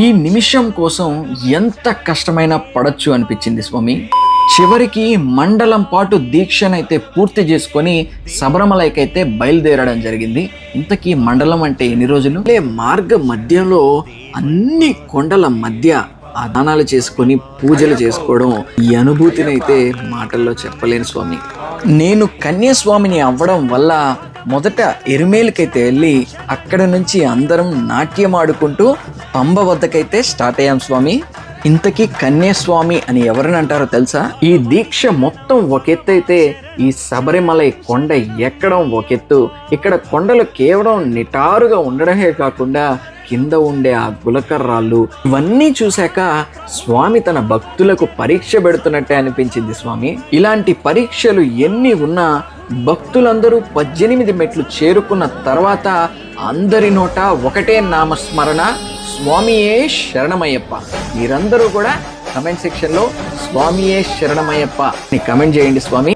ఈ నిమిషం కోసం ఎంత కష్టమైనా పడొచ్చు అనిపించింది స్వామి. చివరికి మండలం పాటు దీక్షనైతే పూర్తి చేసుకొని శబరిమలైకైతే బయలుదేరడం జరిగింది. ఇంతకీ మండలం అంటే ఎన్ని రోజులు? మార్గ మధ్యలో అన్ని కొండల మధ్య ఆ దానాలు చేసుకొని పూజలు చేసుకోవడం, ఈ అనుభూతిని అయితే మాటల్లో చెప్పలేను స్వామి. నేను కన్యాస్వామిని అవ్వడం వల్ల మొదట ఎరుమేలికైతే వెళ్ళి అక్కడ నుంచి అందరం నాట్యం ఆడుకుంటూ పంబ వద్దకైతే స్టార్ట్ అయ్యాం స్వామి. ఇంతకీ కన్యాస్వామి అని ఎవరిని అంటారో తెలుసా? ఈ దీక్ష మొత్తం ఒక ఎత్తు అయితే ఈ శబరిమలై కొండ ఎక్కడం ఒక ఎత్తు. ఇక్కడ కొండలు కేవలం నిటారుగా ఉండడమే కాకుండా కింద ఉండే ఆ గులకర్రాళ్ళు ఇవన్నీ చూశాక స్వామి తన భక్తులకు పరీక్ష పెడుతున్నట్టే అనిపించింది స్వామి. ఇలాంటి పరీక్షలు ఎన్ని ఉన్నా భక్తులందరూ 18 మెట్లు చేరుకున్న తర్వాత అందరి నోట ఒకటే నామస్మరణ, స్వామియే శరణమయ్యప్ప. మీరందరూ కూడా కమెంట్ సెక్షన్లో స్వామియే శరణమయ్యప్ప అని కమెంట్ చేయండి స్వామి.